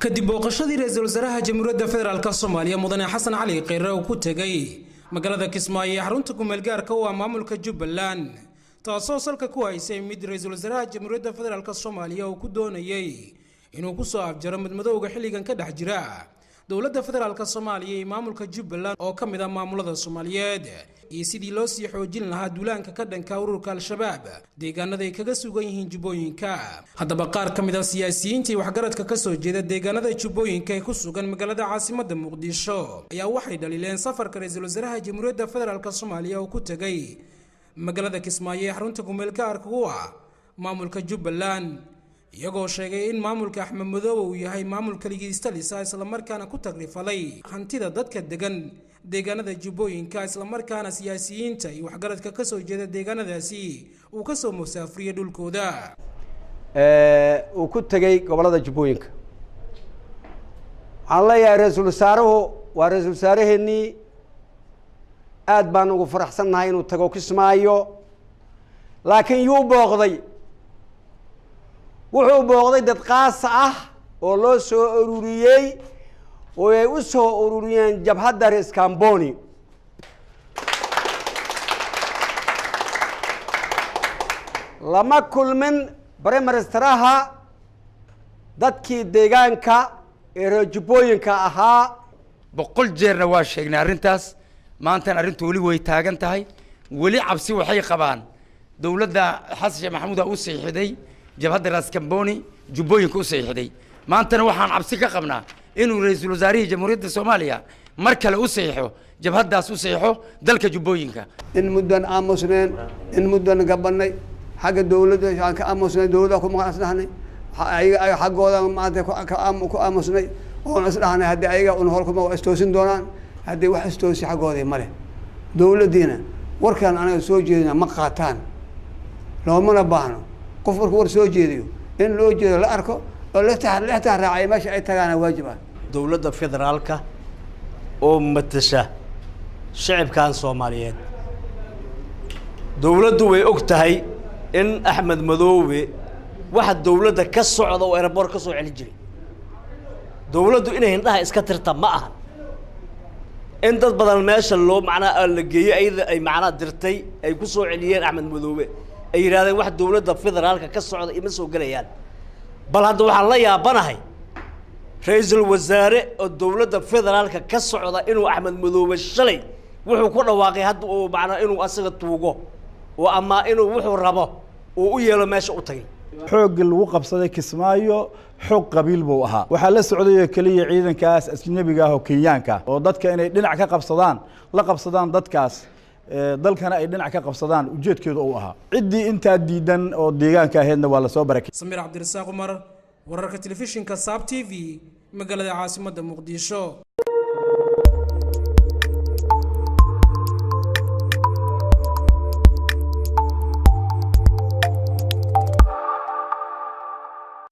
kadib booqashadii ra'iisul wasaaraha Jamhuuriyadda Federaalka Soomaaliya Mudane Xasan Cali Kheyre oo ku tagay magaalada Kismaayo ee xarunta ku-meel gaarka u ah maamulka Jubbaland taasoo salka ku haysay mid ra'iisul wasaaraha Jamhuuriyadda Federaalka Soomaaliya oo ku doonayay inuu ku soo afjaro madmadowga xilligan ka dhex jira dowladda federaalka Soomaaliya iyo maamulka Jubbaland oo ka mid ah maamulada Soomaaliyeed iyo sidii loo sii xoojin lahaa duulaanka ka dhanka ururka Al-Shabaab deegaanada ay kaga sugan yihiin Jubbooyinka. Haddaba qaar ka mid ah siyaasiyiinta waxgaradka ka soo jeeda deegaanada Jubbooyinka ee ku sugan magaalada caasimadda Muqdisho ayaa waxay dhaliileen safarka ra'iisul wasaaraha Jamhuuriyadda Federaalka Soomaaliya oo ku tagay magaalada Kismaayo ee xarunta ku-meel gaarka u ah maamulka Jubbaland iyagoo sheegay in maamulka Axmed Madoobe uu yahay maamul kaligiistalisa isla markaana ku tagrifalay hantida dadka degan deegaanada Jubbooyinka isla markaana siyaasiyiinta iyo waxgaradka ka soo jeeda deegaanadaasi uu ka soo musaafriyay dhulkooda uu ku tagay gobolada Jubbooyinka. waxaan leeyahay ra'iisul wasaaruhu waa ra'iisul wasaaraheenii aad baan ugu faraxsanahay inuu tago Kismaayo laakiin yuu booqday wuxuu booqday dad qaas ah oo loo soo ururiyay oo ay u soo ururiyeen jabhadda Rees Kamboni lama kulmin baremestaraha dadkii deegaanka ee Jubbooyinka ahaa boqol jeerna waa sheegnay arrintaas maanta arrintu wali way taagan tahay wali cabsi waxay qabaan dawladda Xasan Maxamuud uu saxiixday jabhadda Rees Kamboni Jubbooyinka u saxiixday maantana waxaan cabsi ka qabnaa inuu ra'iisul wasaaraha Jamhuuriyadda Soomaaliya mar kale u saxiixo jabhaddaas u saxiixo dalka Jubbooyinka in muddan aamusneen in muddan gabanay xagga dawladda aan ka aamusnay dawladda ku maqnaasnahay ay xaggooda maanta ku aamusnay oo isdhahnay haddii ayaga un holkuma istoosin doonaan haddii wax istoosi xaggooda male dawladdiina warkan anaga soo jeedina ma qaataan loomana baahno qof markuu war soo jeediyo in loo jeedo la arko oo la raacay meesha ay tagaan waajib ah dawladda federaalka oo matasha shacabkan Soomaaliyeed dawladdu way og tahay in Axmed Madoobe waxa dawladda ka socda oo airport ka soo celin jiray dawladdu inay indhaha iska tirta ma aha in dad badan meesha loo macnaa la geeyay ay macnaa dirtay ay ku soo celiyeen Axmed Madoobe ay yiraahdeen wax dawladda federaalka ka socda ima soo galayaan bal hadda waxaan la yaabanahay ra'iisul wasaare oo dawladda federaalka ka socda inuu Axmed Madoobe shalay wuxuu ku dhawaaqay hadda oo macnaa inuu asaga tuugo oo ama inuu wuxuu rabo oo u yeelo meesha u tagay xoog lagu qabsaday Kismaayo xoog qabiil buu ahaa waxa la socday kaliya ciidankaas ajnabiga ah oo Kenyaanka oo dadka inay dhinac ka qabsadaan la qabsadaan dadkaas dalkana ay dhinac ka qabsadaan ujeedkeedu uu ahaa cidii inta diidan oo deegaanka ahaydna waa la soo barakay Samir Cabdirasaaq Umar wararka telefishinka Saab TV magaalada caasimadda Muqdisho.